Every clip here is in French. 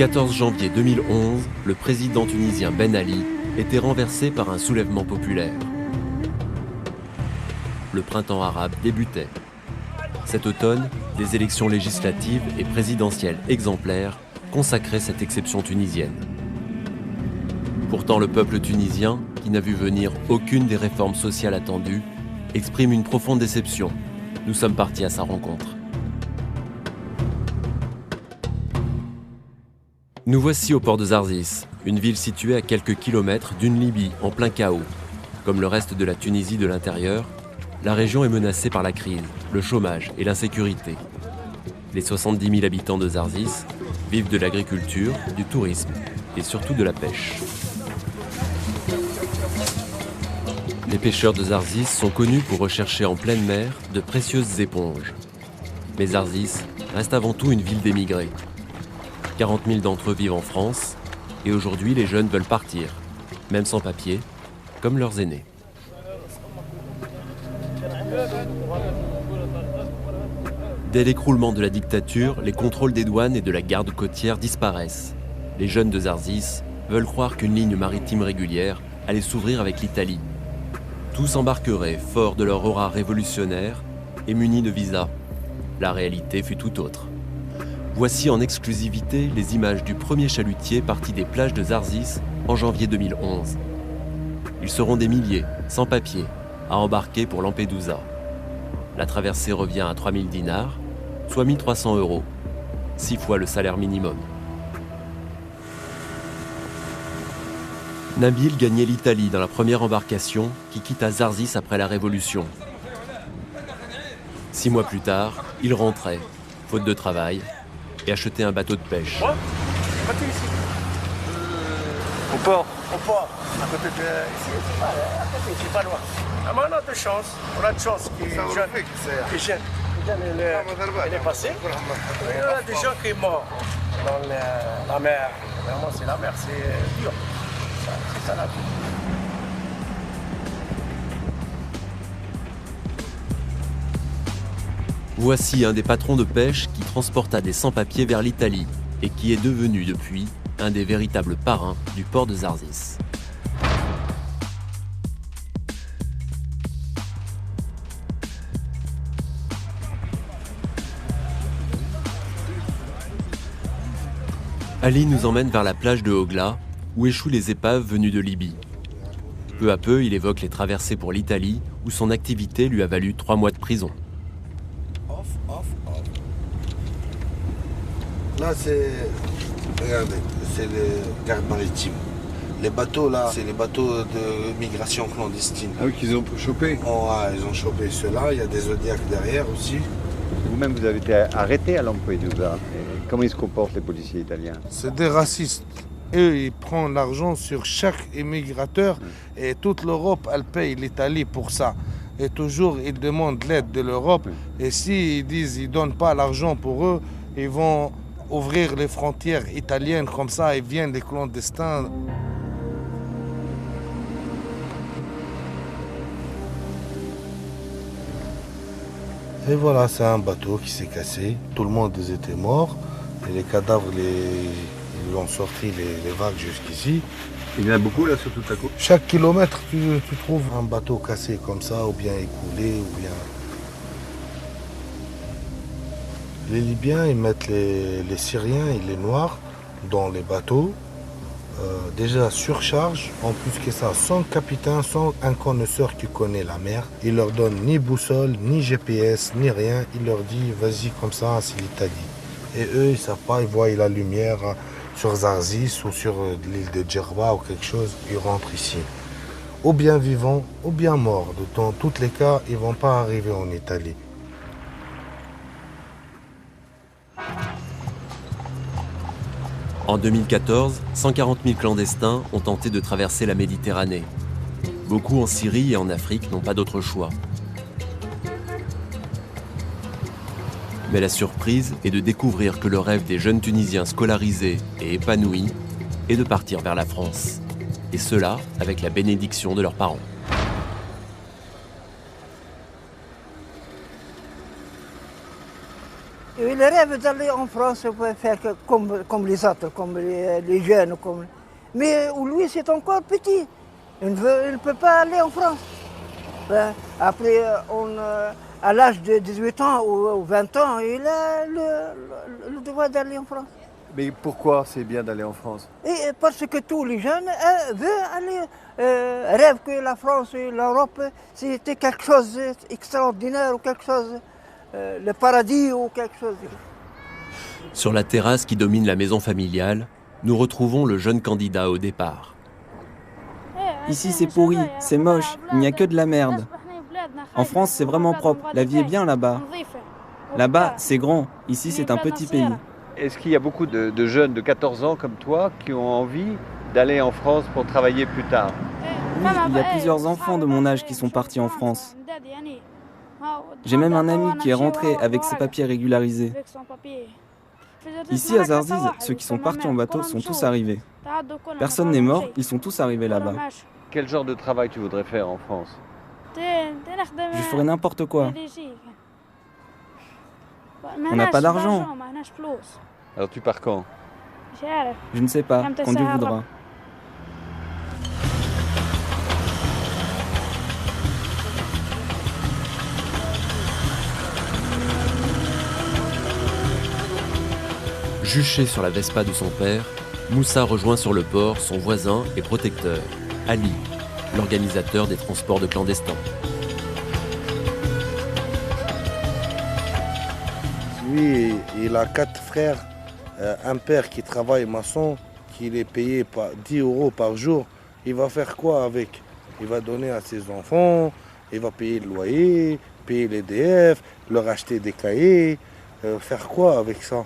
14 janvier 2011, le président tunisien Ben Ali était renversé par un soulèvement populaire. Le printemps arabe débutait. Cet automne, des élections législatives et présidentielles exemplaires consacraient cette exception tunisienne. Pourtant, le peuple tunisien, qui n'a vu venir aucune des réformes sociales attendues, exprime une profonde déception. Nous sommes partis à sa rencontre. Nous voici au port de Zarzis, une ville située à quelques kilomètres d'une Libye en plein chaos. Comme le reste de la Tunisie de l'intérieur, la région est menacée par la crise, le chômage et l'insécurité. Les 70 000 habitants de Zarzis vivent de l'agriculture, du tourisme et surtout de la pêche. Les pêcheurs de Zarzis sont connus pour rechercher en pleine mer de précieuses éponges. Mais Zarzis reste avant tout une ville d'émigrés. 40 000 d'entre eux vivent en France, et aujourd'hui les jeunes veulent partir, même sans papier, comme leurs aînés. Dès l'écroulement de la dictature, les contrôles des douanes et de la garde côtière disparaissent. Les jeunes de Zarzis veulent croire qu'une ligne maritime régulière allait s'ouvrir avec l'Italie. Tous embarqueraient, forts de leur aura révolutionnaire et munis de visas. La réalité fut tout autre. Voici en exclusivité les images du premier chalutier parti des plages de Zarzis en janvier 2011. Ils seront des milliers, sans papier, à embarquer pour Lampedusa. La traversée revient à 3 000 dinars, soit 1 300 €, 6 fois le salaire minimum. Nabil gagnait l'Italie dans la première embarcation qui quitta Zarzis après la Révolution. 6 mois plus tard, il rentrait, faute de travail, et achetait un bateau de pêche. Au port. Au port, à côté de ici, c'est pas loin. Ah, mais on a de chance, qui est jeune, il est passé. Il y a des gens qui sont morts dans la mer. Vraiment, c'est la mer, c'est dur. C'est ça la vie. Voici un des patrons de pêche qui transporta des sans-papiers vers l'Italie et qui est devenu depuis un des véritables parrains du port de Zarzis. Ali nous emmène vers la plage de Ogla, où échouent les épaves venues de Libye. Peu à peu, il évoque les traversées pour l'Italie, où son activité lui a valu 3 mois de prison. Là, regardez, c'est les gardes maritimes. Les bateaux, là, c'est les bateaux de migration clandestine. Ah oui, qu'ils ont chopé. Oh, ouais, ils ont chopé ceux-là. Il y a des Zodiacs derrière aussi. Vous-même, vous avez été arrêté à Lampedusa. Comment ils se comportent, les policiers italiens? C'est des racistes. Eux, ils prennent l'argent sur chaque immigrateur et toute l'Europe, elle paye l'Italie pour ça. Et toujours, ils demandent l'aide de l'Europe. Et s'ils disent qu'ils ne donnent pas l'argent pour eux, ils vont ouvrir les frontières italiennes comme ça et viennent les clandestins. Et voilà, c'est un bateau qui s'est cassé. Tout le monde était mort. Et les cadavres, ils l'ont sorti les vagues jusqu'ici. Il y en a beaucoup là sur toute la côte. Chaque kilomètre, tu trouves un bateau cassé comme ça, ou bien écoulé, ou bien... Les Libyens, ils mettent les Syriens et les Noirs dans les bateaux. Déjà surcharge, en plus que ça, sans capitaine, sans un connaisseur qui connaît la mer. Il leur donne ni boussole, ni GPS, ni rien. Il leur dit, vas-y comme ça, c'est l'Italie. Et eux, ils ne savent pas, ils voient la lumière sur Zarzis ou sur l'île de Djerba ou quelque chose, ils rentrent ici. Ou bien vivants, ou bien morts. Dans tous les cas, ils ne vont pas arriver en Italie. En 2014, 140 000 clandestins ont tenté de traverser la Méditerranée. Beaucoup en Syrie et en Afrique n'ont pas d'autre choix. Mais la surprise est de découvrir que le rêve des jeunes Tunisiens scolarisés et épanouis est de partir vers la France. Et cela avec la bénédiction de leurs parents. Et le rêve d'aller en France pour faire comme les autres, comme les jeunes. Mais lui, c'est encore petit. Il ne peut pas aller en France. Après, à l'âge de 18 ans ou 20 ans, il a le devoir d'aller en France. Mais pourquoi c'est bien d'aller en France? Et parce que tous les jeunes veulent aller, rêvent que la France et l'Europe, c'était quelque chose d'extraordinaire ou quelque chose, le paradis ou quelque chose. Sur la terrasse qui domine la maison familiale, nous retrouvons le jeune candidat au départ. Ici c'est pourri, c'est moche, il n'y a que de la merde. En France c'est vraiment propre, la vie est bien là-bas. Là-bas c'est grand, ici c'est un petit pays. Est-ce qu'il y a beaucoup de jeunes de 14 ans comme toi qui ont envie d'aller en France pour travailler plus tard? Oui, il y a plusieurs enfants de mon âge qui sont partis en France. J'ai même un ami qui est rentré avec ses papiers régularisés. Ici à Zarziz, ceux qui sont partis en bateau sont tous arrivés. Personne n'est mort, ils sont tous arrivés là-bas. Quel genre de travail tu voudrais faire en France? Je ferai n'importe quoi. On n'a pas d'argent. Alors tu pars quand? Je ne sais pas, quand Dieu voudra. Juché sur la Vespa de son père, Moussa rejoint sur le port son voisin et protecteur, Ali, l'organisateur des transports de clandestins. Lui, il a 4 frères, un père qui travaille maçon, qui est payé 10 € par jour. Il va faire quoi avec? Il va donner à ses enfants, il va payer le loyer, payer les DF, leur acheter des cahiers. Faire quoi avec ça?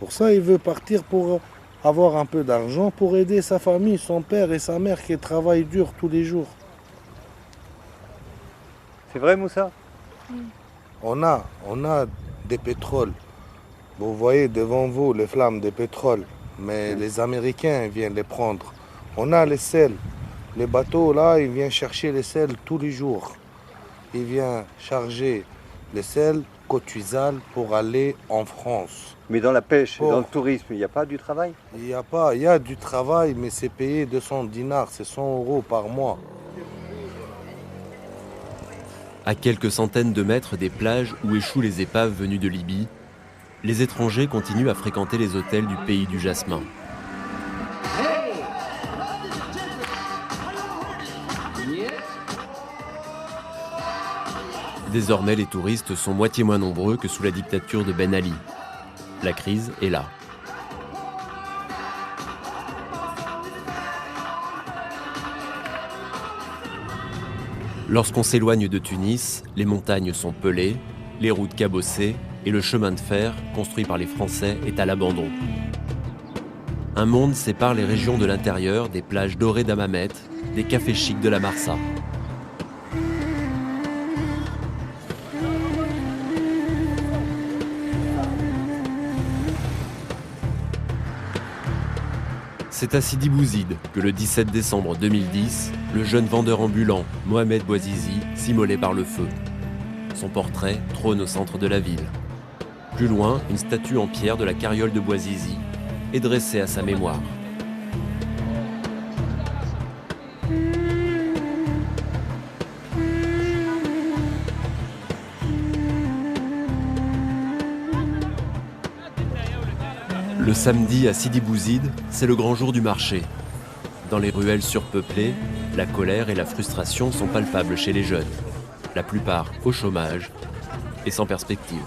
Pour ça, il veut partir pour avoir un peu d'argent pour aider sa famille, son père et sa mère qui travaillent dur tous les jours. C'est vrai, Moussa? On a des pétroles. Vous voyez devant vous les flammes des pétroles, mais les Américains viennent les prendre. On a les sels. Les bateaux, là, ils viennent chercher les sels tous les jours. Ils viennent charger les sels Côte-Uzal pour aller en France. Mais dans la pêche et dans le tourisme, il n'y a pas du travail? Il y a du travail, mais c'est payé 200 dinars, c'est 100 € par mois. À quelques centaines de mètres des plages où échouent les épaves venues de Libye, les étrangers continuent à fréquenter les hôtels du pays du jasmin. Désormais, les touristes sont moitié moins nombreux que sous la dictature de Ben Ali. La crise est là. Lorsqu'on s'éloigne de Tunis, les montagnes sont pelées, les routes cabossées et le chemin de fer, construit par les Français, est à l'abandon. Un monde sépare les régions de l'intérieur des plages dorées d'Hammamet, des cafés chics de la Marsa. C'est à Sidi Bouzid que le 17 décembre 2010, le jeune vendeur ambulant Mohamed Bouazizi s'immolait par le feu. Son portrait trône au centre de la ville. Plus loin, une statue en pierre de la carriole de Bouazizi est dressée à sa mémoire. Le samedi à Sidi Bouzid, c'est le grand jour du marché. Dans les ruelles surpeuplées, la colère et la frustration sont palpables chez les jeunes, la plupart au chômage et sans perspective.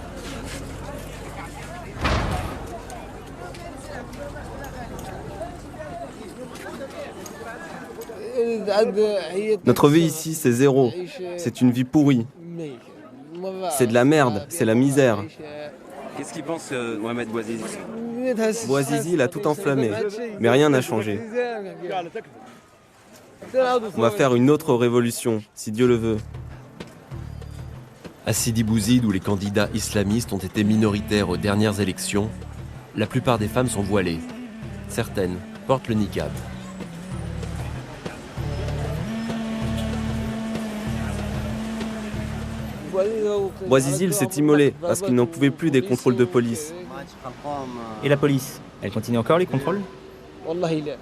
Notre vie ici, c'est zéro. C'est une vie pourrie. C'est de la merde, c'est la misère. Qu'est-ce qu'il pense Mohamed Bouazizi? Bouazizi l'a tout enflammé, mais rien n'a changé. On va faire une autre révolution, si Dieu le veut. À Sidi Bouzid, où les candidats islamistes ont été minoritaires aux dernières élections, la plupart des femmes sont voilées. Certaines portent le niqab. Bouazizi s'est immolé parce qu'il n'en pouvait plus des contrôles de police. Et la police, elle continue encore les contrôles?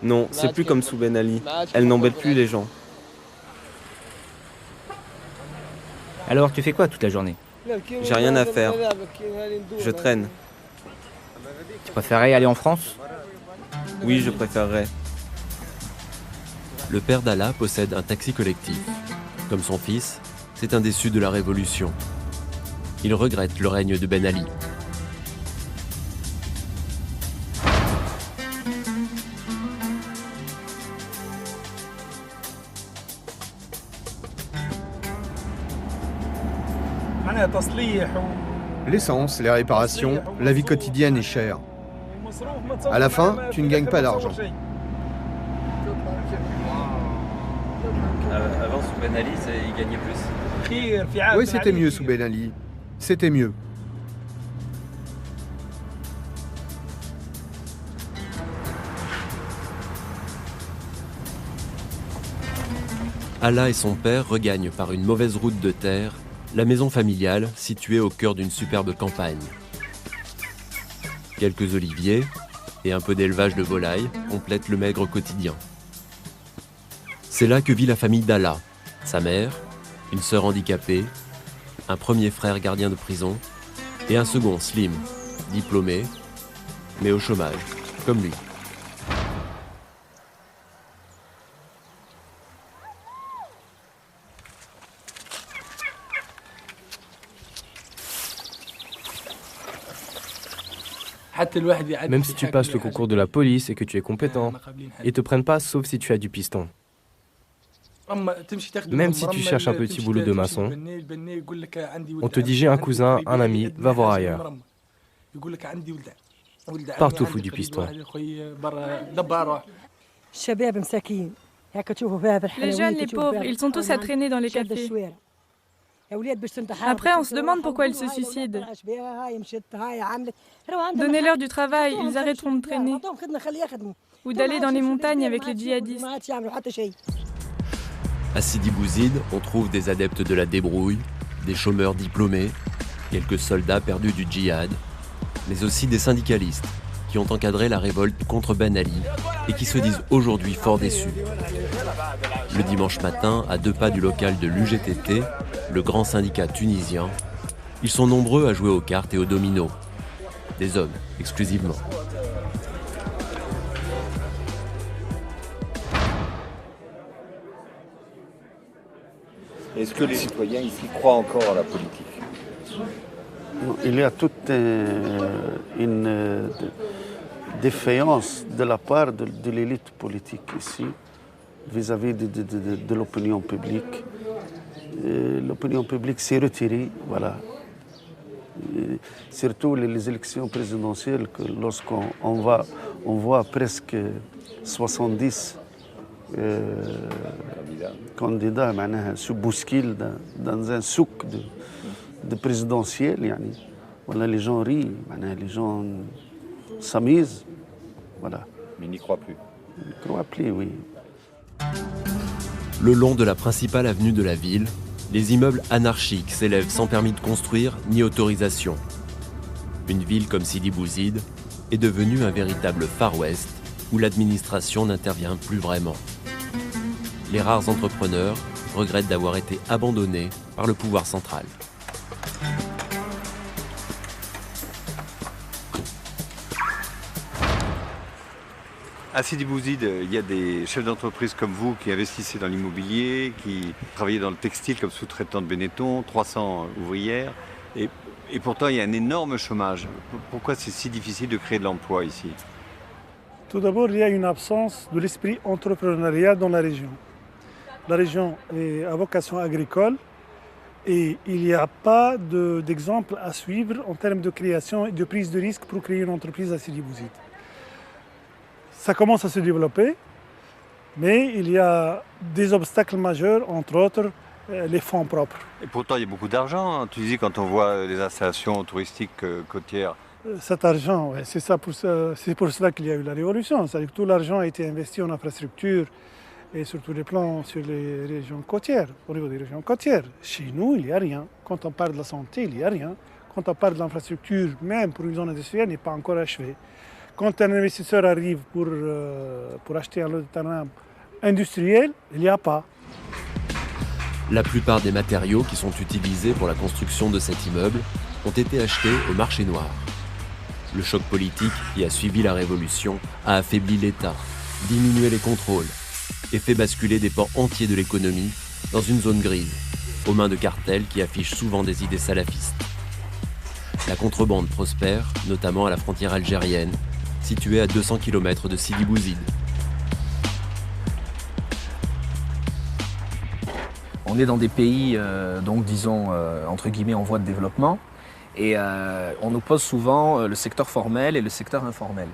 Non, c'est plus comme sous Ben Ali. Elle n'embête plus les gens. Alors tu fais quoi toute la journée? J'ai rien à faire. Je traîne. Tu préférerais aller en France? Oui, je préférerais. Le père d'Allah possède un taxi collectif. Comme son fils, c'est un déçu de la révolution. Il regrette le règne de Ben Ali. L'essence, les réparations, la vie quotidienne est chère. À la fin, tu ne gagnes pas d'argent. Avant, sous Ben Ali, il gagnait plus. Oui, c'était mieux sous Ben Ali. C'était mieux. Allah et son père regagnent par une mauvaise route de terre la maison familiale située au cœur d'une superbe campagne. Quelques oliviers et un peu d'élevage de volailles complètent le maigre quotidien. C'est là que vit la famille d'Allah, sa mère, une sœur handicapée, un premier frère gardien de prison et un second Slim, diplômé, mais au chômage, comme lui. Même si tu passes le concours de la police et que tu es compétent, ils te prennent pas sauf si tu as du piston. Même si tu cherches un petit boulot de maçon, on te dit j'ai un cousin, un ami, va voir ailleurs. Partout faut du piston. Les jeunes, les pauvres, ils sont tous à traîner dans les cafés. Après, on se demande pourquoi ils se suicident. Donnez-leur du travail, ils arrêteront de traîner. Ou d'aller dans les montagnes avec les djihadistes. À Sidi Bouzid, on trouve des adeptes de la débrouille, des chômeurs diplômés, quelques soldats perdus du djihad, mais aussi des syndicalistes qui ont encadré la révolte contre Ben Ali et qui se disent aujourd'hui fort déçus. Le dimanche matin, à 2 pas du local de l'UGTT, le grand syndicat tunisien, ils sont nombreux à jouer aux cartes et aux dominos. Des hommes, exclusivement. Est-ce que les citoyens ici croient encore à la politique? Il y a toute une défaillance de la part de l'élite politique ici vis-à-vis de l'opinion publique. L'opinion publique s'est retirée, voilà. Et surtout les élections présidentielles, que lorsqu'on voit presque 70 candidats se bousculent dans un souk de présidentiel. Yani. Voilà, les gens rient, les gens s'amusent. Voilà. Mais ils n'y croient plus. Ils n'y croient plus, oui. Le long de la principale avenue de la ville, les immeubles anarchiques s'élèvent sans permis de construire ni autorisation. Une ville comme Sidi Bouzid est devenue un véritable Far West où l'administration n'intervient plus vraiment. Les rares entrepreneurs regrettent d'avoir été abandonnés par le pouvoir central. À Sidi Bouzid, il y a des chefs d'entreprise comme vous qui investissaient dans l'immobilier, qui travaillaient dans le textile comme sous-traitant de Benetton, 300 ouvrières. Et pourtant, il y a un énorme chômage. Pourquoi c'est si difficile de créer de l'emploi ici? Tout d'abord, il y a une absence de l'esprit entrepreneurial dans la région. La région est à vocation agricole et il n'y a pas d'exemple à suivre en termes de création et de prise de risque pour créer une entreprise à Sidi Bouzid. Ça commence à se développer, mais il y a des obstacles majeurs, entre autres les fonds propres. Et pourtant, il y a beaucoup d'argent. Tu disais quand on voit les installations touristiques côtières. Cet argent, c'est pour cela qu'il y a eu la révolution. C'est-à-dire que tout l'argent a été investi en infrastructure et surtout les plans sur les régions côtières, au niveau des régions côtières. Chez nous, il n'y a rien. Quand on parle de la santé, il n'y a rien. Quand on parle de l'infrastructure, même pour une zone industrielle, n'est pas encore achevée. Quand un investisseur arrive pour acheter un lot de terrain industriel, il n'y a pas. La plupart des matériaux qui sont utilisés pour la construction de cet immeuble ont été achetés au marché noir. Le choc politique qui a suivi la révolution a affaibli l'État, diminué les contrôles et fait basculer des pans entiers de l'économie dans une zone grise, aux mains de cartels qui affichent souvent des idées salafistes. La contrebande prospère, notamment à la frontière algérienne, située à 200 km de Sidi Bouzid. On est dans des pays, donc disons, entre guillemets, en voie de développement. Et on oppose souvent le secteur formel et le secteur informel.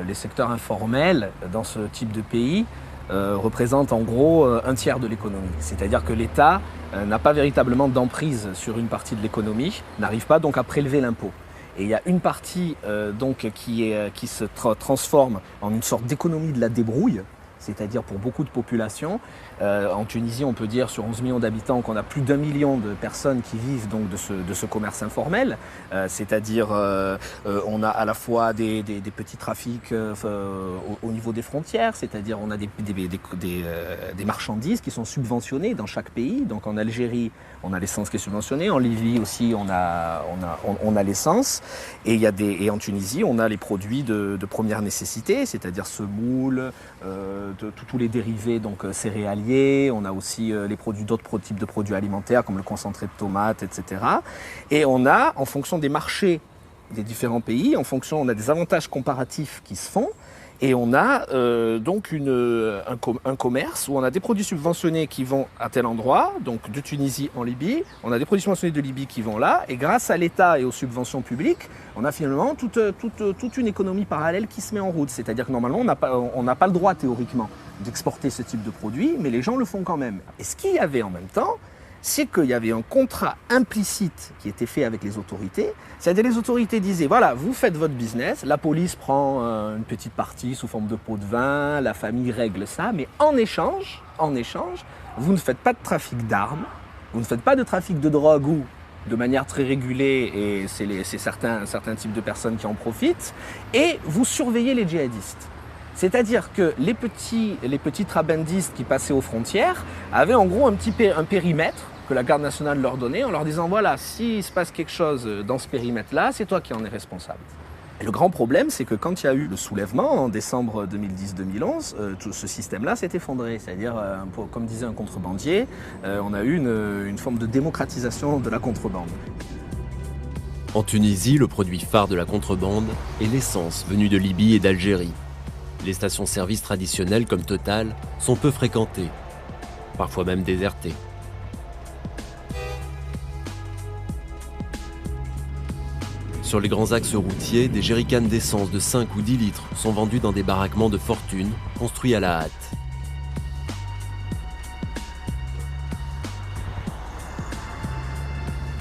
Les secteurs informels, dans ce type de pays, représentent en gros un tiers de l'économie. C'est-à-dire que l'État n'a pas véritablement d'emprise sur une partie de l'économie, n'arrive pas donc à prélever l'impôt. Et il y a une partie donc, qui se transforme en une sorte d'économie de la débrouille, c'est-à-dire pour beaucoup de populations. En Tunisie, on peut dire sur 11 millions d'habitants qu'on a plus d'1 million de personnes qui vivent donc de ce commerce informel. C'est-à-dire on a à la fois des petits trafics au niveau des frontières, c'est-à-dire on a des marchandises qui sont subventionnées dans chaque pays. Donc en Algérie, on a l'essence qui est subventionnée. En Libye aussi, on a l'essence. Et en Tunisie, on a les produits de première nécessité, c'est-à-dire semoule, tous les dérivés donc céréaliers. On a aussi d'autres types de produits alimentaires comme le concentré de tomates, etc. Et on a, en fonction des marchés des différents pays, on a des avantages comparatifs qui se font. Et on a donc un commerce où on a des produits subventionnés qui vont à tel endroit, donc de Tunisie en Libye. On a des produits subventionnés de Libye qui vont là. Et grâce à l'État et aux subventions publiques, on a finalement toute une économie parallèle qui se met en route. C'est-à-dire que normalement, on n'a pas le droit théoriquement d'exporter ce type de produit, mais les gens le font quand même. Et ce qu'il y avait en même temps, c'est qu'il y avait un contrat implicite qui était fait avec les autorités. C'est-à-dire les autorités disaient, voilà, vous faites votre business, la police prend une petite partie sous forme de pot de vin, la famille règle ça, mais en échange, vous ne faites pas de trafic d'armes, vous ne faites pas de trafic de drogue ou de manière très régulée, et c'est certains types de personnes qui en profitent, et vous surveillez les djihadistes. C'est-à-dire que les petits trabandistes qui passaient aux frontières avaient en gros un périmètre que la garde nationale leur donnait en leur disant voilà, s'il se passe quelque chose dans ce périmètre-là, c'est toi qui en es responsable. Et le grand problème, c'est que quand il y a eu le soulèvement en décembre 2010-2011, tout ce système-là s'est effondré. C'est-à-dire, comme disait un contrebandier, on a eu une forme de démocratisation de la contrebande. En Tunisie, le produit phare de la contrebande est l'essence venue de Libye et d'Algérie. Les stations-service traditionnelles comme Total sont peu fréquentées, parfois même désertées. Sur les grands axes routiers, des jerrycans d'essence de 5 ou 10 litres sont vendus dans des baraquements de fortune construits à la hâte.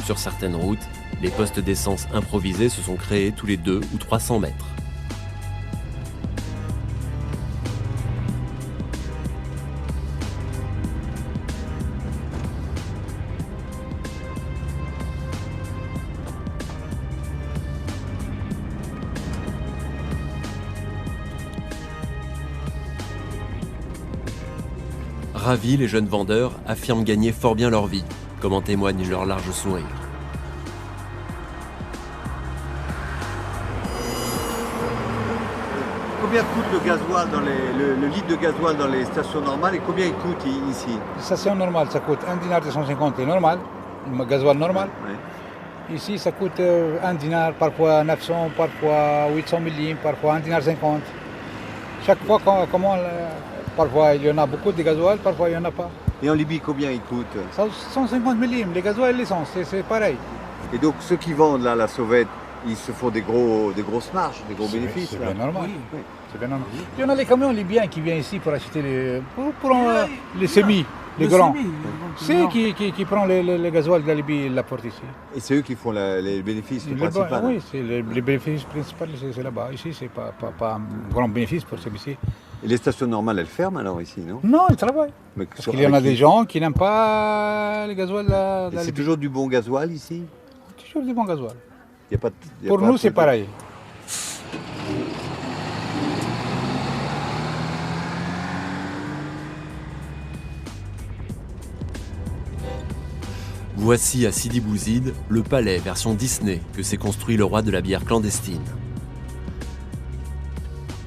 Sur certaines routes, les postes d'essence improvisés se sont créés tous les 200 ou 300 mètres. Ravis, les jeunes vendeurs affirment gagner fort bien leur vie, comme en témoigne leur large sourire. Combien coûte le gasoil le litre de gasoil dans les stations normales et combien il coûte ici? Les stations normales, ça coûte 1 dinar 250, c'est normal, le gasoil normal. Oui. Ici, ça coûte 1 dinar, parfois 900, parfois 800 millim, parfois 1 dinar 50. Chaque fois, parfois il y en a beaucoup de gasoil, parfois il n'y en a pas. Et en Libye, combien il coûte? 150 millim, les gasoil et l'essence, c'est pareil. Et donc ceux qui vendent là, la sauvette, ils se font des grosses marges, des gros bénéfices. C'est bien normal. Oui. C'est bien normal. Il y en a les camions libyens qui viennent ici pour acheter les semis, les grands. C'est qui prend les gasoil de la Libye et l'apporte ici. Et c'est eux qui font les bénéfices principaux? Oui, les bénéfices principaux, c'est là-bas. Ici, c'est pas un grand bénéfice pour celui-ci. Et les stations normales, elles ferment alors ici, non? Non, ils travaillent. Mais Parce qu'il y en a des gens qui n'aiment pas le gasoil. C'est toujours du bon gasoil ici? Toujours du bon gasoil. Y a pas, Pour nous, c'est pareil. Voici à Sidi Bouzid le palais version Disney que s'est construit le roi de la bière clandestine.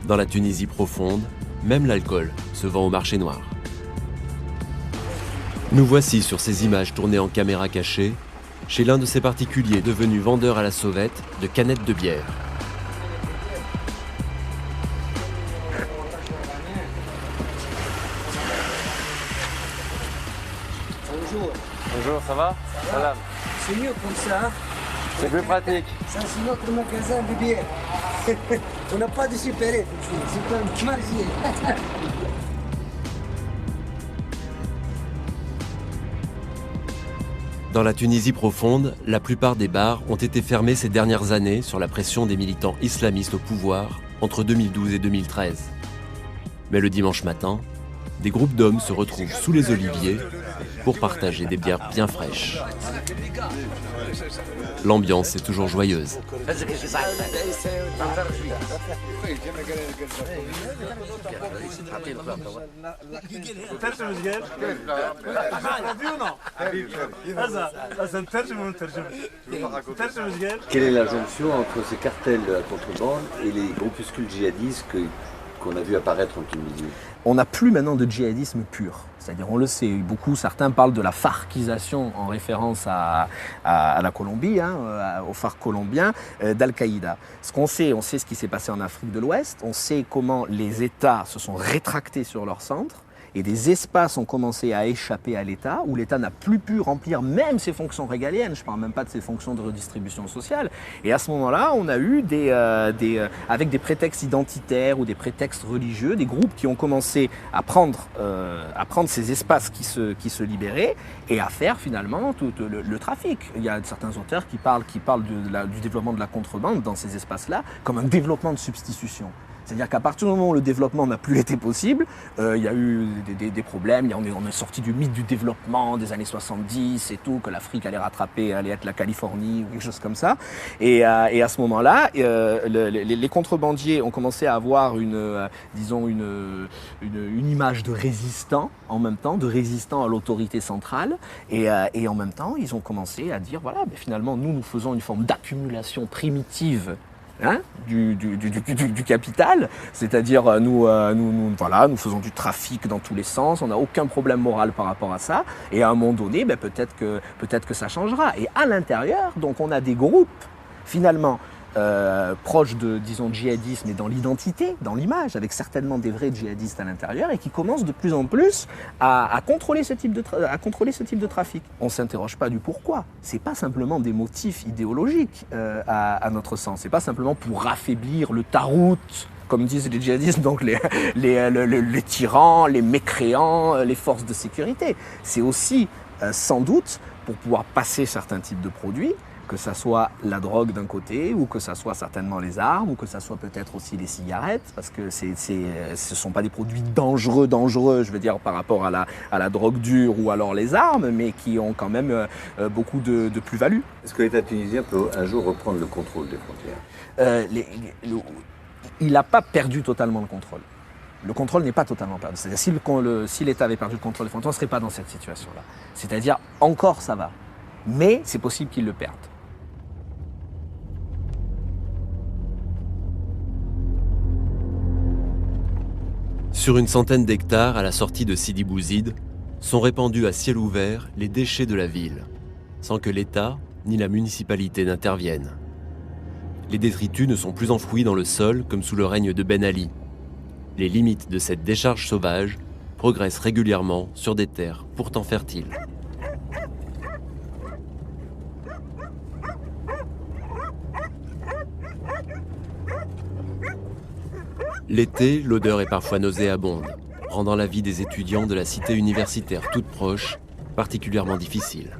Dans la Tunisie profonde, même l'alcool se vend au marché noir. Nous voici sur ces images tournées en caméra cachée, chez l'un de ces particuliers devenus vendeurs à la sauvette de canettes de bière. Bonjour. Bonjour, ça va? Salam. C'est mieux comme ça. C'est plus pratique. Ça, c'est notre magasin de bière. On n'a pas de supérette ici, c'est un marché. Dans la Tunisie profonde, la plupart des bars ont été fermés ces dernières années sur la pression des militants islamistes au pouvoir entre 2012 et 2013. Mais le dimanche matin, des groupes d'hommes se retrouvent sous les oliviers pour partager des bières bien fraîches. L'ambiance est toujours joyeuse. Quelle est la jonction entre ces cartels de la contrebande et les groupuscules djihadistes qu'on a vu apparaître en Tunisie? On n'a plus maintenant de djihadisme pur. C'est-à-dire, on le sait, beaucoup, certains parlent de la farcisation en référence à la Colombie, au FARC colombien, d'Al-Qaïda. Ce qu'on sait, on sait ce qui s'est passé en Afrique de l'Ouest, on sait comment les États se sont rétractés sur leur centre, et des espaces ont commencé à échapper à l'État, où l'État n'a plus pu remplir même ses fonctions régaliennes, je ne parle même pas de ses fonctions de redistribution sociale. Et à ce moment-là, on a eu avec des prétextes identitaires ou des prétextes religieux, des groupes qui ont commencé à prendre ces espaces qui se libéraient et à faire finalement tout le trafic. Il y a certains auteurs qui parlent du développement de la contrebande dans ces espaces-là comme un développement de substitution. C'est-à-dire qu'à partir du moment où le développement n'a plus été possible, il y a eu des problèmes. On est sorti du mythe du développement des années 70 et tout, que l'Afrique allait rattraper, allait être la Californie ou quelque chose comme ça. Et à ce moment-là, les contrebandiers ont commencé à avoir une image de résistant en même temps, de résistant à l'autorité centrale. Et en même temps, ils ont commencé à dire, voilà, mais finalement, nous faisons une forme d'accumulation primitive du capital, c'est-à-dire nous faisons du trafic dans tous les sens, on n'a aucun problème moral par rapport à ça, et à un moment donné, peut-être que ça changera. Et à l'intérieur, donc on a des groupes finalement proches de, disons, djihadisme et dans l'identité, dans l'image, avec certainement des vrais djihadistes à l'intérieur, et qui commencent de plus en plus à contrôler ce type de trafic. On ne s'interroge pas du pourquoi. C'est pas simplement des motifs idéologiques à notre sens. C'est pas simplement pour affaiblir le tarout, comme disent les djihadistes, donc les tyrans, les mécréants, les forces de sécurité. C'est aussi sans doute pour pouvoir passer certains types de produits, que ça soit la drogue d'un côté, ou que ça soit certainement les armes, ou que ça soit peut-être aussi les cigarettes, parce que ce ne sont pas des produits dangereux, je veux dire, par rapport à la drogue dure ou alors les armes, mais qui ont quand même beaucoup de plus-value. Est-ce que l'État tunisien peut un jour reprendre le contrôle des frontières? Il n'a pas perdu totalement le contrôle. Le contrôle n'est pas totalement perdu. C'est-à-dire si l'État avait perdu le contrôle des frontières, on ne serait pas dans cette situation-là. C'est-à-dire, encore ça va, mais c'est possible qu'il le perde. Sur une centaine d'hectares à la sortie de Sidi Bouzid, sont répandus à ciel ouvert les déchets de la ville, sans que l'État ni la municipalité n'interviennent. Les détritus ne sont plus enfouis dans le sol comme sous le règne de Ben Ali. Les limites de cette décharge sauvage progressent régulièrement sur des terres pourtant fertiles. L'été, l'odeur est parfois nauséabonde, rendant la vie des étudiants de la cité universitaire toute proche particulièrement difficile.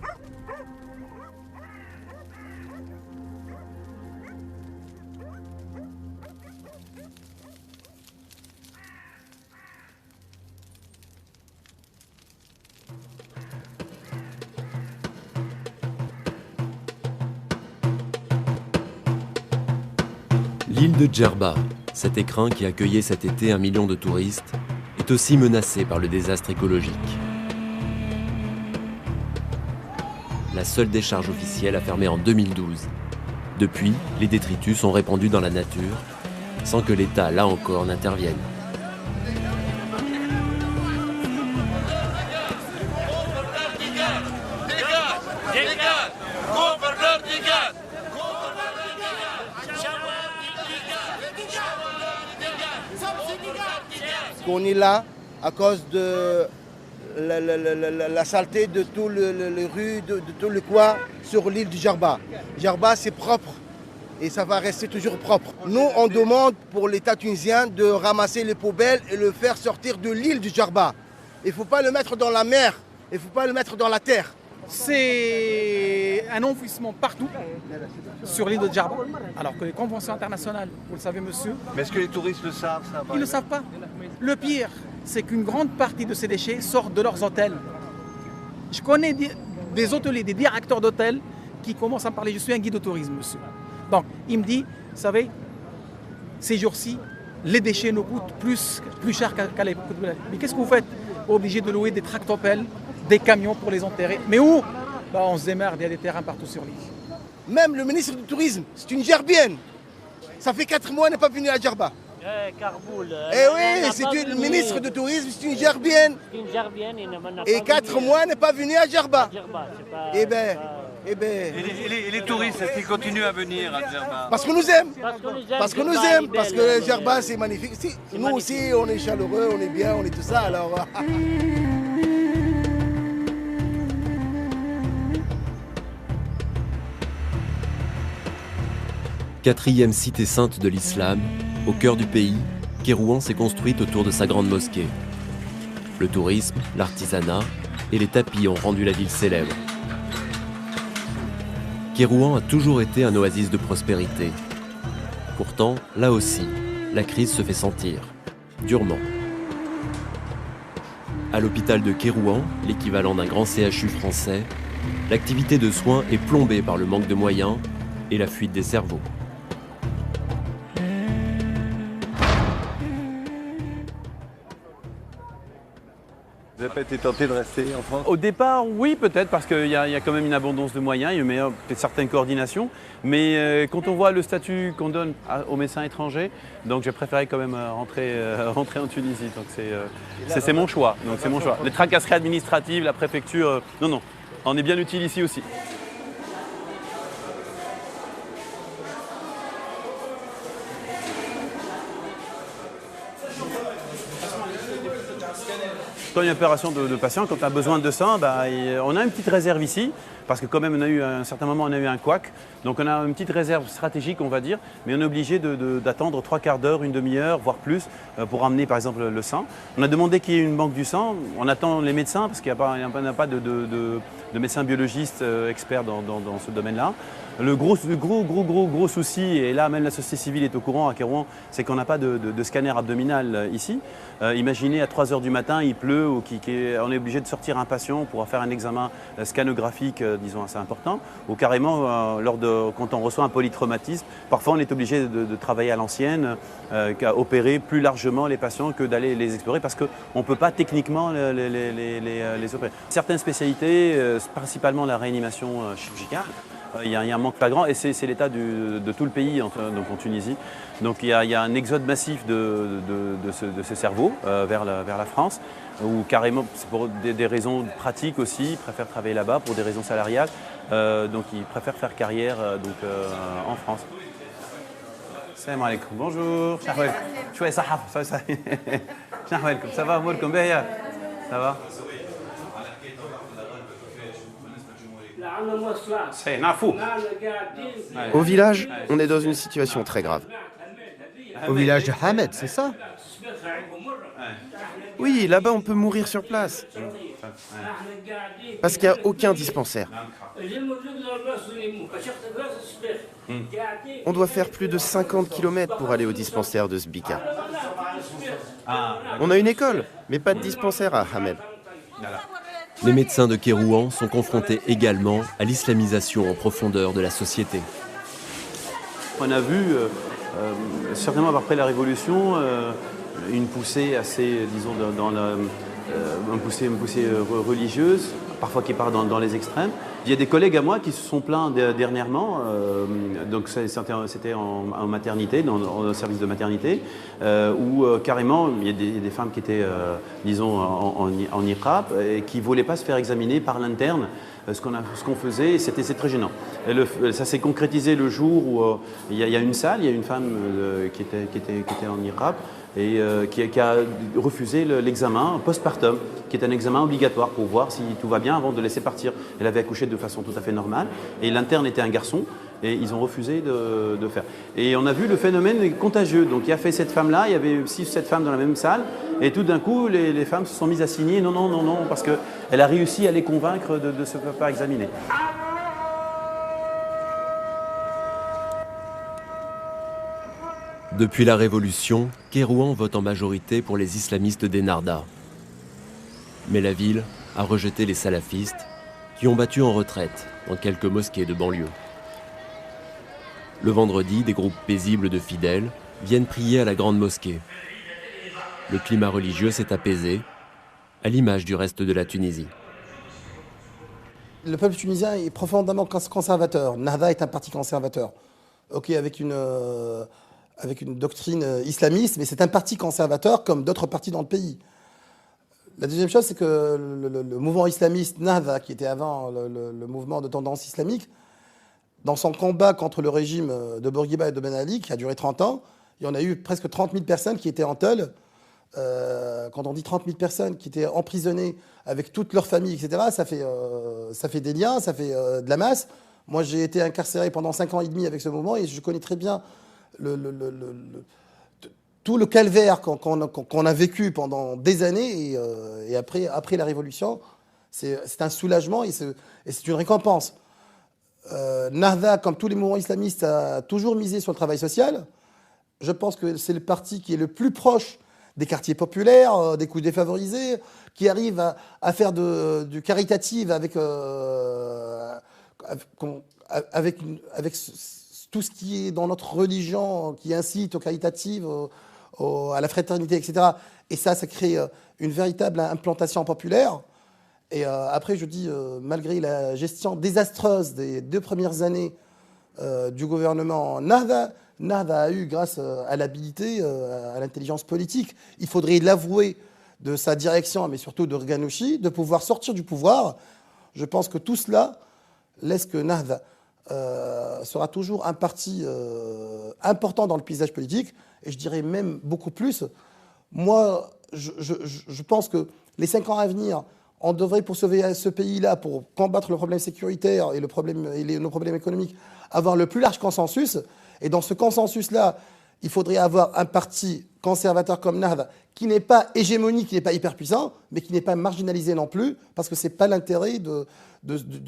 de Djerba, cet écrin qui accueillait cet été 1 million de touristes, est aussi menacé par le désastre écologique. La seule décharge officielle a fermé en 2012. Depuis, les détritus sont répandus dans la nature, sans que l'État, là encore, n'intervienne. On est là à cause de la saleté de tout les rues, de tout le coin sur l'île du Djerba. Djerba, c'est propre et ça va rester toujours propre. Nous, on demande pour l'État tunisien de ramasser les poubelles et le faire sortir de l'île du Djerba. Il ne faut pas le mettre dans la mer, il ne faut pas le mettre dans la terre. C'est un enfouissement partout sur l'île de Djerba, alors que les conventions internationales, vous le savez monsieur... Mais est-ce que les touristes le savent ça? Ils ne le savent pas. Le pire, c'est qu'une grande partie de ces déchets sortent de leurs hôtels. Je connais des hôteliers, des directeurs d'hôtels qui commencent à me parler. Je suis un guide de tourisme, monsieur. Donc, il me dit, vous savez, ces jours-ci, les déchets nous coûtent plus cher qu'à l'époque. Mais qu'est-ce que vous faites? Obligé de louer des tractopelles, des camions pour les enterrer. Mais où? On se démerde, il y a des terrains partout sur l'île. Même le ministre du Tourisme, c'est une Djerbienne. Ça fait 4 mois qu'elle n'est pas venue à Djerba. Eh oui, c'est le ministre du Tourisme, c'est une Djerbienne. Et 4 mois elle n'est pas venue à Djerba. Et les touristes, est-ce qu'ils continuent à venir à Djerba? Parce qu'on nous aime. Parce qu'on nous aime. Parce que Djerba, c'est magnifique. Nous aussi, on est chaleureux, on est bien, on est tout ça. Alors. Quatrième cité sainte de l'islam, au cœur du pays, Kérouan s'est construite autour de sa grande mosquée. Le tourisme, l'artisanat et les tapis ont rendu la ville célèbre. Kérouan a toujours été un oasis de prospérité. Pourtant, là aussi, la crise se fait sentir, durement. À l'hôpital de Kérouan, l'équivalent d'un grand CHU français, l'activité de soins est plombée par le manque de moyens et la fuite des cerveaux. Vous n'avez pas été tenté de rester en France? Au départ, oui, peut-être, parce qu'il y a quand même une abondance de moyens, il y a peut-être certaines coordinations. Mais quand on voit le statut qu'on donne aux médecins étrangers, donc j'ai préféré quand même rentrer en Tunisie. Donc c'est mon choix. Donc c'est mon choix. Les tracasseries administratives, la préfecture, non, on est bien utile ici aussi. Quand il y a une opération de patient, quand on a besoin de sang, on a une petite réserve ici, parce que quand même à un certain moment on a eu un couac, donc on a une petite réserve stratégique on va dire, mais on est obligé d'attendre 3/4 d'heure, une demi-heure, voire plus, pour ramener par exemple le sang. On a demandé qu'il y ait une banque du sang, on attend les médecins, parce qu'il n'y a pas de médecins biologistes experts dans ce domaine-là. Le gros souci, et là même la société civile est au courant à Kérouan, c'est qu'on n'a pas de scanner abdominal ici. Imaginez à 3 h du matin, il pleut, ou on est obligé de sortir un patient pour faire un examen scanographique, disons, assez important, ou carrément, quand on reçoit un polytraumatisme, parfois on est obligé de travailler à l'ancienne, qu'à opérer plus largement les patients que d'aller les explorer, parce qu'on ne peut pas techniquement les opérer. Certaines spécialités, principalement la réanimation chirurgicale, il y a un manque flagrant et c'est l'état de tout le pays en Tunisie. Donc il y a un exode massif de ces cerveaux vers la France, ou carrément c'est pour des raisons pratiques aussi, ils préfèrent travailler là-bas pour des raisons salariales, donc ils préfèrent faire carrière en France. Salam alaikum, bonjour. Chouette sahaf, ça va, ça va? Au village, on est dans une situation très grave. Au village de Hamed, c'est ça? Oui, là-bas on peut mourir sur place. Parce qu'il n'y a aucun dispensaire. On doit faire plus de 50 km pour aller au dispensaire de Sbika. On a une école, mais pas de dispensaire à Hamed. Les médecins de Kérouan sont confrontés également à l'islamisation en profondeur de la société. On a vu certainement après la Révolution, une poussée assez, disons, une poussée religieuse, parfois qui part dans les extrêmes. Il y a des collègues à moi qui se sont plaints dernièrement, donc c'était en maternité, dans le service de maternité, où carrément il y a des femmes qui étaient, disons, en niqab et qui ne voulaient pas se faire examiner par l'interne ce qu'on faisait, et c'est très gênant. Ça s'est concrétisé le jour où il y a une salle, il y a une femme qui était en niqab, et qui a refusé l'examen postpartum, qui est un examen obligatoire pour voir si tout va bien avant de laisser partir. Elle avait accouché de façon tout à fait normale, et l'interne était un garçon, et ils ont refusé de faire. Et on a vu le phénomène contagieux. Donc il y a fait cette femme-là, il y avait 6 ou 7 femmes dans la même salle, et tout d'un coup, les femmes se sont mises à signer non, parce qu'elle a réussi à les convaincre de ne se faire examiner. Depuis la Révolution, Kérouan vote en majorité pour les islamistes d'Ennahda. Mais la ville a rejeté les salafistes, qui ont battu en retraite dans quelques mosquées de banlieue. Le vendredi, des groupes paisibles de fidèles viennent prier à la grande mosquée. Le climat religieux s'est apaisé, à l'image du reste de la Tunisie. Le peuple tunisien est profondément conservateur. Nahda est un parti conservateur. Ok, avec une doctrine islamiste, mais c'est un parti conservateur comme d'autres partis dans le pays. La deuxième chose, c'est que le mouvement islamiste Nahda, qui était avant le mouvement de tendance islamique, dans son combat contre le régime de Bourguiba et de Ben Ali, qui a duré 30 ans, il y en a eu presque 30 000 personnes qui étaient en tôle. Quand on dit 30 000 personnes qui étaient emprisonnées avec toute leur famille, etc., ça fait des liens, ça fait de la masse. Moi, j'ai été incarcéré pendant 5 ans et demi avec ce mouvement, et je connais très bien tout le calvaire qu'on a vécu pendant des années, et après la Révolution, c'est un soulagement et c'est une récompense. Nahda, comme tous les mouvements islamistes, a toujours misé sur le travail social. Je pense que c'est le parti qui est le plus proche des quartiers populaires, des couches défavorisées, qui arrive à faire du caritatif avec tout ce qui est dans notre religion, qui incite au caritatif, à la fraternité, etc. Et ça crée une véritable implantation populaire. Et après, je dis, malgré la gestion désastreuse des 2 premières années du gouvernement Nahda a eu, grâce à l'habilité, à l'intelligence politique, il faudrait l'avouer, de sa direction, mais surtout de Rganouchi, de pouvoir sortir du pouvoir. Je pense que tout cela laisse que Nahda sera toujours un parti important dans le paysage politique, et je dirais même beaucoup plus. Moi, je pense que les 5 ans à venir, on devrait, pour sauver ce pays-là, pour combattre le problème sécuritaire et nos problèmes économiques, avoir le plus large consensus. Et dans ce consensus-là, il faudrait avoir un parti conservateur comme Nahda, qui n'est pas hégémonique, qui n'est pas hyper puissant, mais qui n'est pas marginalisé non plus, parce que ce n'est pas l'intérêt de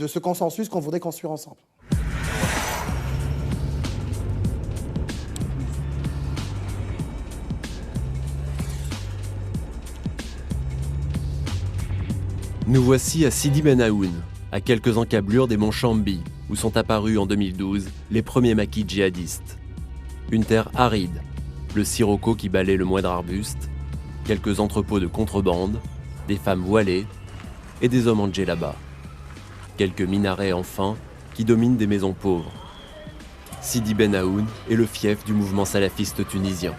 ce consensus qu'on voudrait construire ensemble. Nous voici à Sidi Ben Aoun, à quelques encablures des monts Chambi, où sont apparus en 2012 les premiers maquis djihadistes. Une terre aride, le sirocco qui balaie le moindre arbuste, quelques entrepôts de contrebande, des femmes voilées et des hommes en djellaba. Quelques minarets enfin qui dominent des maisons pauvres. Sidi Ben Aoun est le fief du mouvement salafiste tunisien.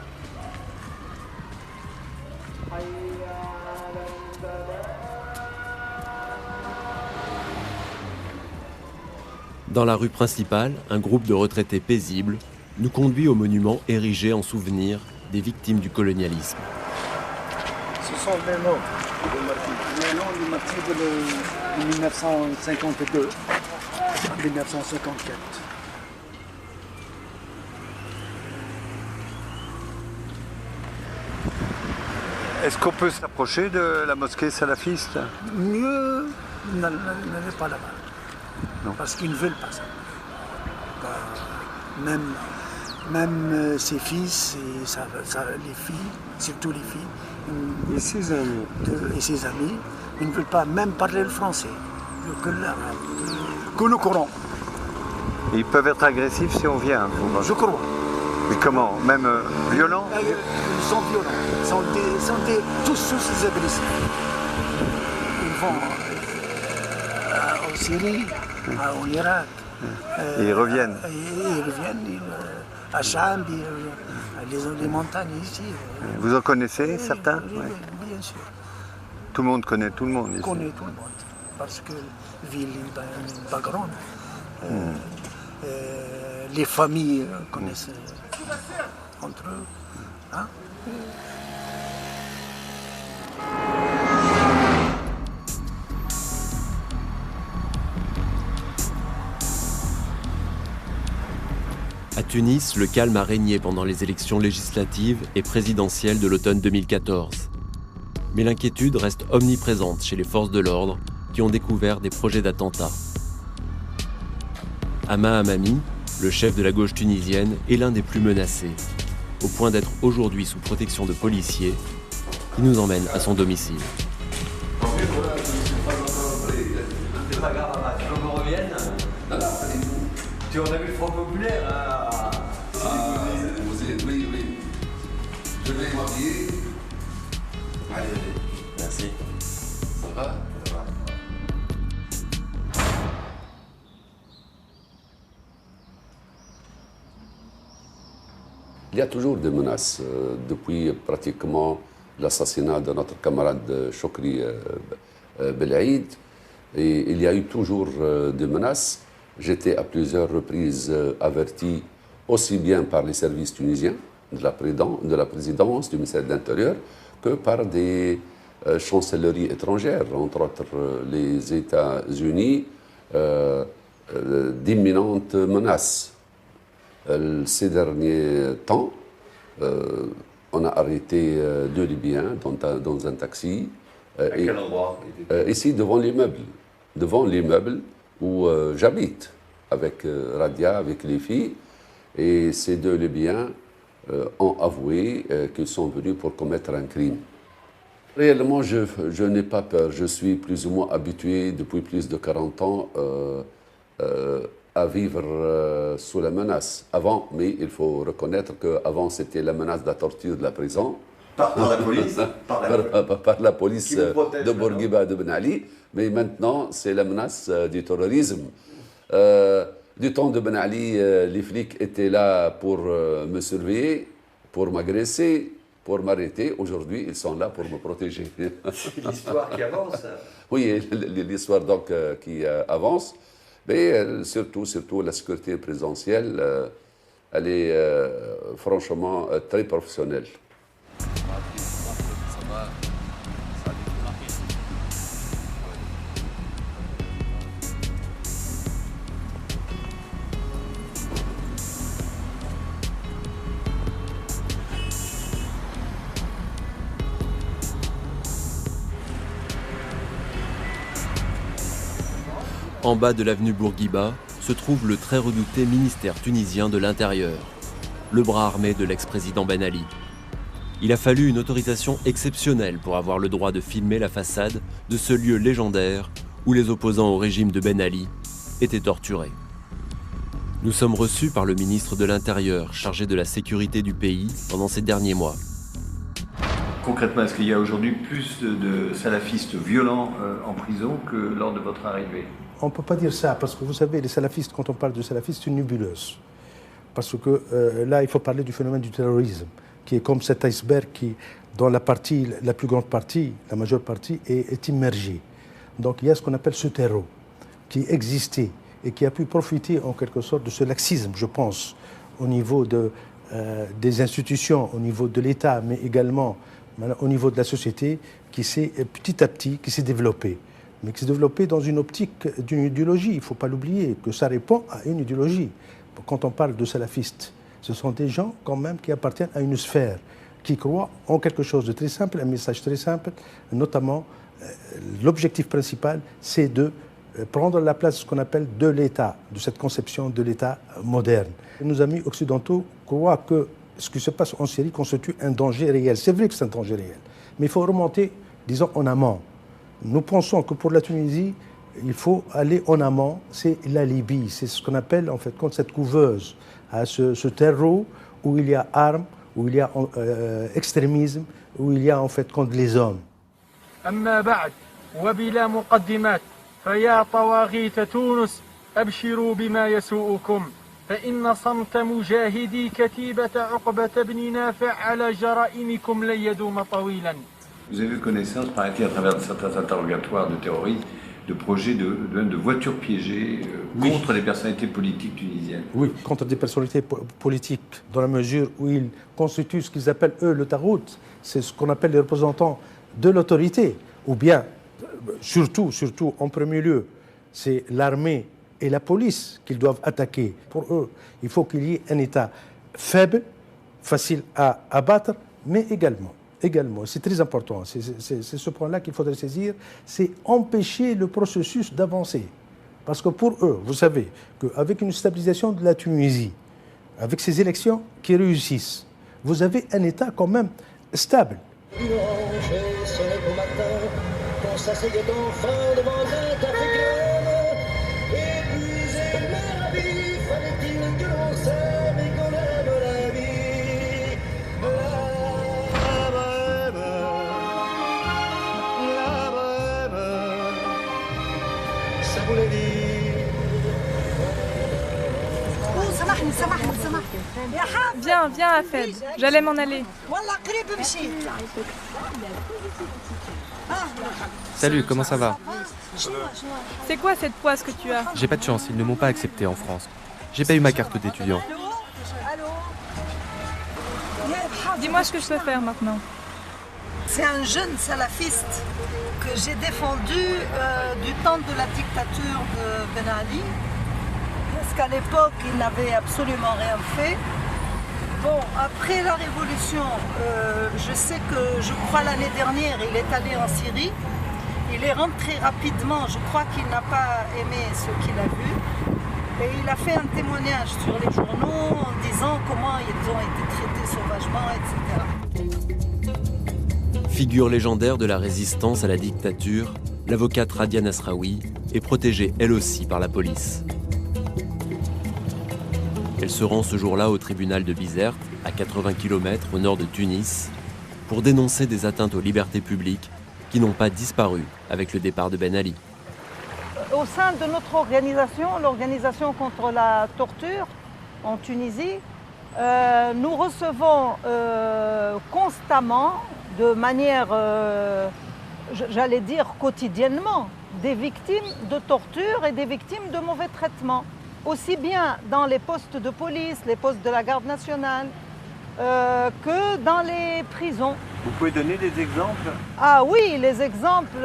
Dans la rue principale, un groupe de retraités paisibles nous conduit au monument érigé en souvenir des victimes du colonialisme. Ce sont les noms du martyrs de 1952 à 1954. Est-ce qu'on peut s'approcher de la mosquée salafiste? Mieux n'allez pas là-bas. Non. Parce qu'ils ne veulent pas ça. Même ses fils et les filles, surtout les filles. Et ses amis. Et ses amis, ils ne veulent pas même parler le français, que l'arabe, que le Coran. Et ils peuvent être agressifs si on vient. Je crois. Mais comment? Même violents? Ils sont violents. Ils sont tous des agressifs. Ils vont en Syrie, en Irak. Et ils reviennent. Ils reviennent à Cham, les montagnes ici. Vous en connaissez certains? Bien sûr. Tout le monde connaît tout le monde ici. Connaît tout le monde. Parce que la ville n'est pas grande. Les familles connaissent entre eux. Hein? À Tunis, le calme a régné pendant les élections législatives et présidentielles de l'automne 2014. Mais l'inquiétude reste omniprésente chez les forces de l'ordre qui ont découvert des projets d'attentats. Hama Hamami, le chef de la gauche tunisienne, est l'un des plus menacés, au point d'être aujourd'hui sous protection de policiers, qui nous emmènent à son domicile. Tu en as vu le Front populaire oui. Je vais m'habiller. Allez. Merci. Ça va? Il y a toujours des menaces depuis pratiquement l'assassinat de notre camarade Chokri Belaïd. Et il y a eu toujours des menaces. J'étais à plusieurs reprises averti aussi bien par les services tunisiens de la présidence, du ministère de l'Intérieur, que par des chancelleries étrangères, entre autres les États-Unis, d'imminentes menaces. Ces derniers temps, on a arrêté 2 Libyens dans un taxi. À quel endroit? Ici, devant l'immeuble où j'habite, avec Radia, avec les filles. Et ces 2 Libyens ont avoué qu'ils sont venus pour commettre un crime. Réellement, je n'ai pas peur. Je suis plus ou moins habitué depuis plus de 40 ans à vivre sous la menace. Avant, mais il faut reconnaître qu'avant, c'était la menace de la torture de la prison. Par la police? Par la police de Bourguiba, de Ben Ali. Mais maintenant, c'est la menace du terrorisme. Du temps de Ben Ali, les flics étaient là pour me surveiller, pour m'agresser, pour m'arrêter. Aujourd'hui, ils sont là pour me protéger. C'est l'histoire qui avance. Oui, l'histoire donc qui avance. Mais surtout la sécurité présidentielle, elle est franchement très professionnelle. En bas de l'avenue Bourguiba se trouve le très redouté ministère tunisien de l'Intérieur, le bras armé de l'ex-président Ben Ali. Il a fallu une autorisation exceptionnelle pour avoir le droit de filmer la façade de ce lieu légendaire où les opposants au régime de Ben Ali étaient torturés. Nous sommes reçus par le ministre de l'Intérieur chargé de la sécurité du pays pendant ces derniers mois. Concrètement, est-ce qu'il y a aujourd'hui plus de salafistes violents en prison que lors de votre arrivée? On ne peut pas dire ça, parce que vous savez, les salafistes, quand on parle de salafistes, c'est une nébuleuse. Parce que là, il faut parler du phénomène du terrorisme, qui est comme cet iceberg qui, dans la plus grande partie, la majeure partie, est immergée. Donc il y a ce qu'on appelle ce terreau, qui existait et qui a pu profiter en quelque sorte de ce laxisme, je pense, au niveau des institutions, au niveau de l'État, mais également au niveau de la société, qui s'est petit à petit développé. Mais qui s'est développé dans une optique d'une idéologie. Il ne faut pas l'oublier, que ça répond à une idéologie. Quand on parle de salafistes, ce sont des gens quand même qui appartiennent à une sphère, qui croient en quelque chose de très simple, un message très simple, notamment l'objectif principal, c'est de prendre la place de ce qu'on appelle de l'État, de cette conception de l'État moderne. Nos amis occidentaux croient que ce qui se passe en Syrie constitue un danger réel. C'est vrai que c'est un danger réel, mais il faut remonter, disons, en amont. Nous pensons que pour la Tunisie, il faut aller en amont, c'est la Libye, c'est ce qu'on appelle en fait cette couveuse, ce terreau où il y a armes, où il y a extrémisme, où il y a en fait contre les hommes. أما بعد وبلا مقدمات فيا طواغيت تونس أبشروا بما يسوءكم فإن صمت مجاهدي كتيبة عقبة بن نافع على جرائمكم لن يدوم طويلا. Vous avez eu connaissance, paraît-il, à travers certains interrogatoires de terroristes, de projets de voitures piégées contre les personnalités politiques tunisiennes. Oui, contre des personnalités politiques, dans la mesure où ils constituent ce qu'ils appellent, eux, le tarout. C'est ce qu'on appelle les représentants de l'autorité. Ou bien, surtout, en premier lieu, c'est l'armée et la police qu'ils doivent attaquer. Pour eux, il faut qu'il y ait un État faible, facile à abattre, mais également, c'est très important, c'est ce point-là qu'il faudrait saisir, c'est empêcher le processus d'avancer. Parce que pour eux, vous savez qu'avec une stabilisation de la Tunisie, avec ces élections qui réussissent, vous avez un État quand même stable. Viens, Hafed. J'allais m'en aller. Salut, comment ça va? C'est quoi cette poisse que tu as? J'ai pas de chance, ils ne m'ont pas accepté en France. J'ai pas eu ma carte d'étudiant. Dis-moi ce que je peux faire maintenant. C'est un jeune salafiste que j'ai défendu du temps de la dictature de Ben Ali. Parce qu'à l'époque, il n'avait absolument rien fait. Bon, après la révolution, je sais que, je crois l'année dernière, il est allé en Syrie. Il est rentré rapidement, je crois qu'il n'a pas aimé ce qu'il a vu. Et il a fait un témoignage sur les journaux en disant comment ils ont été traités sauvagement, etc. Figure légendaire de la résistance à la dictature, l'avocate Radia Nasraoui est protégée elle aussi par la police. Elle se rend ce jour-là au tribunal de Bizerte, à 80 km au nord de Tunis, pour dénoncer des atteintes aux libertés publiques qui n'ont pas disparu avec le départ de Ben Ali. Au sein de notre organisation, l'organisation contre la torture en Tunisie, nous recevons constamment, de manière, j'allais dire quotidiennement, des victimes de torture et des victimes de mauvais traitements. Aussi bien dans les postes de police, les postes de la garde nationale, que dans les prisons. Vous pouvez donner des exemples? Ah oui, les exemples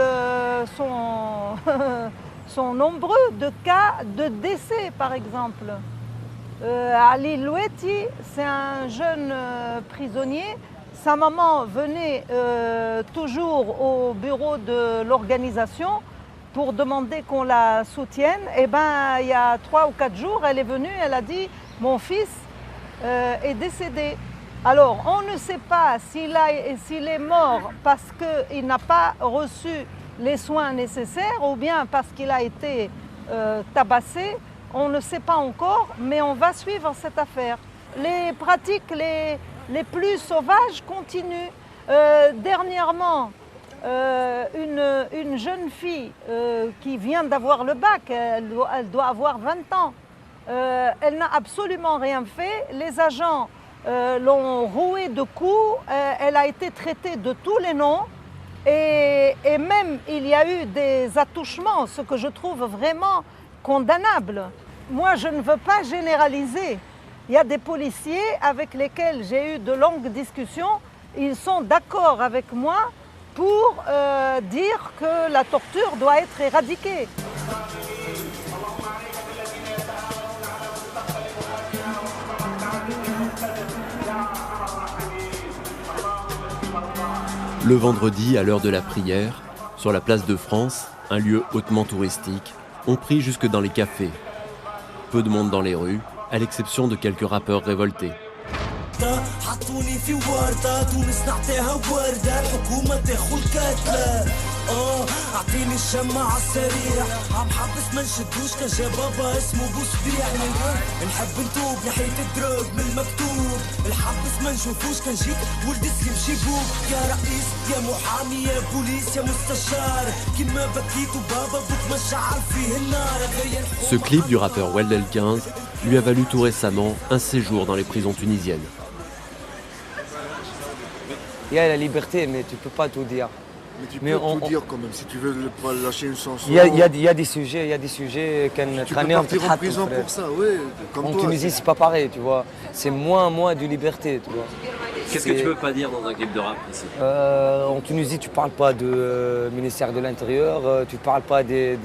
sont nombreux, de cas de décès par exemple. Ali Loueti, c'est un jeune prisonnier. Sa maman venait toujours au bureau de l'organisation pour demander qu'on la soutienne. Et ben, il y a 3 ou 4 jours, elle est venue, elle a dit « Mon fils est décédé ». Alors, on ne sait pas s'il est mort parce qu'il n'a pas reçu les soins nécessaires ou bien parce qu'il a été tabassé. On ne sait pas encore, mais on va suivre cette affaire. Les pratiques les plus sauvages continuent. Dernièrement, une jeune fille qui vient d'avoir le bac, elle doit avoir 20 ans. Elle n'a absolument rien fait. Les agents l'ont rouée de coups. Elle a été traitée de tous les noms. Et même, il y a eu des attouchements, ce que je trouve vraiment condamnable. Moi, je ne veux pas généraliser. Il y a des policiers avec lesquels j'ai eu de longues discussions. Ils sont d'accord avec moi pour dire que la torture doit être éradiquée. Le vendredi, à l'heure de la prière, sur la place de France, un lieu hautement touristique, on prie jusque dans les cafés. Peu de monde dans les rues, à l'exception de quelques rappeurs révoltés. حطوني في وردة تونس نعطيها وردة الحكومة تاخذ الكتلة اعطيني الشمعة السريع عم حبس ما نشدوش كان جا بابا اسمه بوسبيع نحب نتوب ناحية الدروب من المكتوب الحبس ما نشوفوش كان جيت ولد سليم شيبوب يا رئيس يا محامي يا بوليس يا مستشار كيما بكيت وبابا بوك ما شعل فيه النار. Ce clip du rappeur Weldel 15 lui a valu tout récemment un séjour dans les prisons tunisiennes. Il y a la liberté, mais tu peux pas tout dire. Mais tu peux tout dire quand même, si tu veux lâcher une chanson. Il y a des sujets qu'on traîne en prison pour ça, oui. Comme en toi, Tunisie, c'est pas pareil, tu vois. C'est moins de liberté, tu vois. Qu'est-ce que tu peux pas dire dans un clip de rap ici? En Tunisie, tu parles pas du ministère de l'Intérieur, tu parles pas des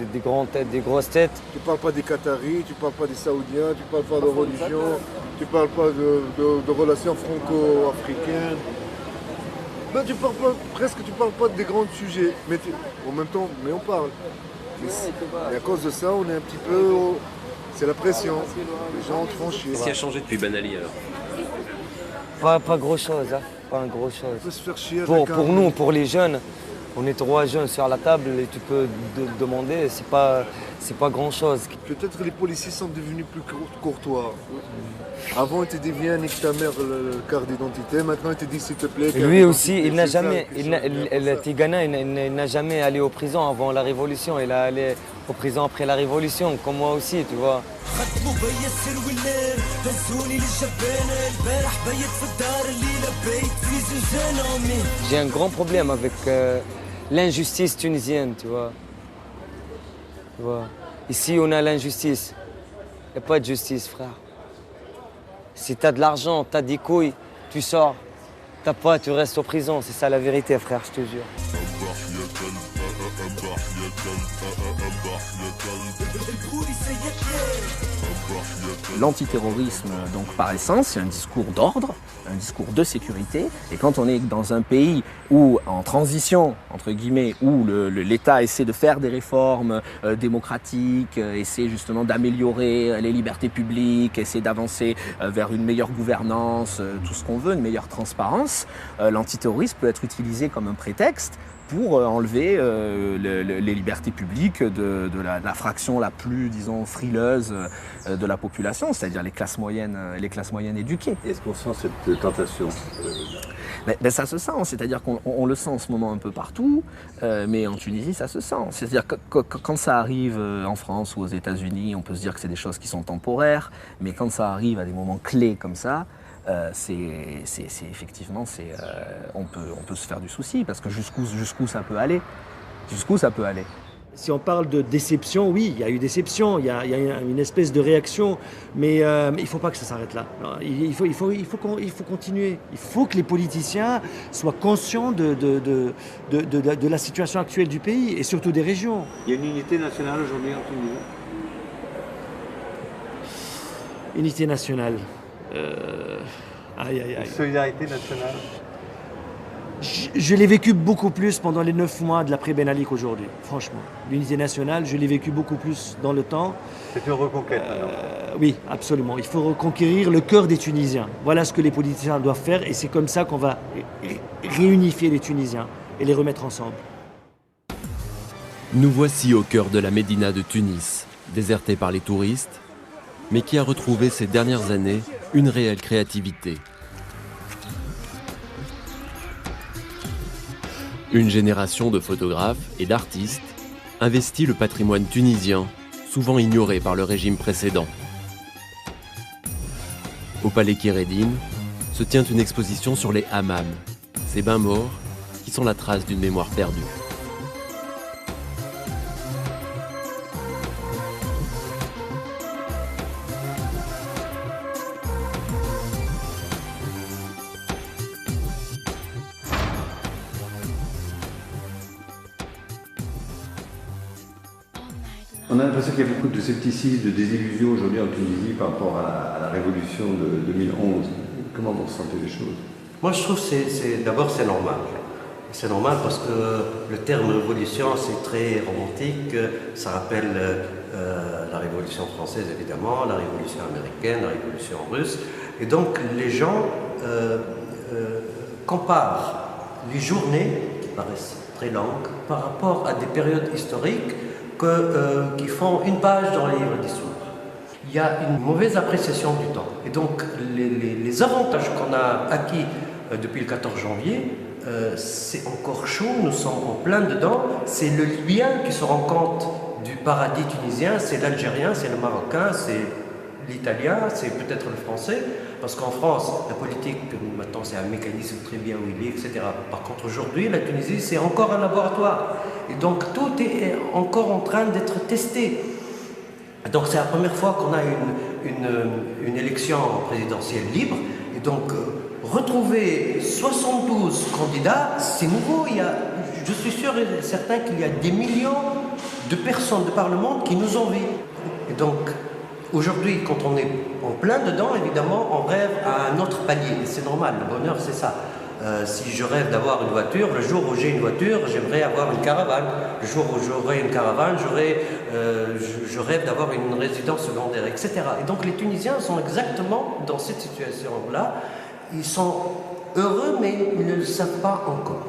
grosses têtes. Tu parles pas des Qataris, tu parles pas des Saoudiens, tu parles pas de religion, tu parles pas de relations franco-africaines. Ben, tu parles pas des grands sujets, mais en même temps, on parle. Et à cause de ça, on est un petit peu... C'est la pression, les gens ont tranché. Qu'est-ce qui a changé depuis Ben Ali alors? Pas grand-chose, hein. Pas un gros chose. On peut se faire chier pour nous, pour les jeunes, on est 3 jeunes sur la table et tu peux demander, c'est pas grand-chose. Peut-être que les policiers sont devenus plus courtois. Avant, il te dit viens, nique ta mère le carte d'identité. Maintenant, il te dit s'il te plaît. Lui aussi, il n'a jamais, Tigana, il n'a jamais allé en prison avant la Révolution. Il a allé en prison après la Révolution, comme moi aussi, tu vois. J'ai un grand problème avec l'injustice tunisienne, tu vois. Ici, on a l'injustice. Il n'y a pas de justice, frère. Si tu as de l'argent, tu as des couilles, tu sors. T'as pas, tu restes en prison. C'est ça la vérité, frère, je te jure. L'antiterrorisme, donc par essence, c'est un discours d'ordre, un discours de sécurité. Et quand on est dans un pays où, en transition, entre guillemets, où l'État essaie de faire des réformes démocratiques, essaie justement d'améliorer les libertés publiques, essaie d'avancer vers une meilleure gouvernance, tout ce qu'on veut, une meilleure transparence, l'antiterrorisme peut être utilisé comme un prétexte pour enlever les libertés publiques de la fraction la plus, disons, frileuse de la population, c'est-à-dire les classes moyennes éduquées. Est-ce qu'on sent cette tentation? Ben, ça se sent, c'est-à-dire qu'on le sent en ce moment un peu partout, mais en Tunisie, ça se sent. C'est-à-dire que quand ça arrive en France ou aux États-Unis, on peut se dire que c'est des choses qui sont temporaires, mais quand ça arrive à des moments clés comme ça, effectivement, on peut se faire du souci, parce que jusqu'où ça peut aller? Jusqu'où ça peut aller? Si on parle de déception, oui, il y a eu déception, il y a une espèce de réaction, mais il ne faut pas que ça s'arrête là. Il faut continuer. Il faut que les politiciens soient conscients de la situation actuelle du pays et surtout des régions. Il y a une unité nationale aujourd'hui en Tunisie? Unité nationale. Solidarité nationale. Je l'ai vécu beaucoup plus pendant les 9 mois de l'après-Ben Ali qu'aujourd'hui, franchement. L'unité nationale, je l'ai vécu beaucoup plus dans le temps. C'est une reconquête maintenant. Oui, absolument. Il faut reconquérir le cœur des Tunisiens. Voilà ce que les politiciens doivent faire et c'est comme ça qu'on va réunifier les Tunisiens et les remettre ensemble. Nous voici au cœur de la Médina de Tunis, désertée par les touristes, mais qui a retrouvé ces dernières années une réelle créativité. Une génération de photographes et d'artistes investit le patrimoine tunisien, souvent ignoré par le régime précédent. Au Palais Kérédine se tient une exposition sur les hammams, ces bains morts qui sont la trace d'une mémoire perdue. On a l'impression qu'il y a beaucoup de scepticisme, de désillusion aujourd'hui en Tunisie par rapport à la révolution de 2011. Comment vous ressentez les choses? Moi, je trouve que d'abord c'est normal. C'est normal parce que le terme révolution, c'est très romantique. Ça rappelle la révolution française, évidemment, la révolution américaine, la révolution russe. Et donc, les gens comparent les journées qui paraissent très longue, par rapport à des périodes historiques qui font une page dans les livres d'histoire. Il y a une mauvaise appréciation du temps. Et donc, les avantages qu'on a acquis depuis le 14 janvier, c'est encore chaud, nous sommes en plein dedans. C'est le Libyen qui se rend compte du paradis tunisien, c'est l'Algérien, c'est le Marocain, c'est l'Italien, c'est peut-être le Français. Parce qu'en France, la politique, maintenant, c'est un mécanisme très bien où il est, etc. Par contre, aujourd'hui, la Tunisie, c'est encore un laboratoire. Et donc, tout est encore en train d'être testé. Donc, c'est la première fois qu'on a une élection présidentielle libre. Et donc, retrouver 72 candidats, c'est nouveau. Je suis sûr et certain qu'il y a des millions de personnes de par le monde qui nous envient. Et donc, aujourd'hui, quand on est en plein dedans, évidemment, on rêve à un autre palier. Et c'est normal, le bonheur, c'est ça. Si je rêve d'avoir une voiture, le jour où j'ai une voiture, j'aimerais avoir une caravane. Le jour où j'aurai une caravane, je rêve d'avoir une résidence secondaire, etc. Et donc les Tunisiens sont exactement dans cette situation-là. Ils sont heureux, mais ils ne le savent pas encore.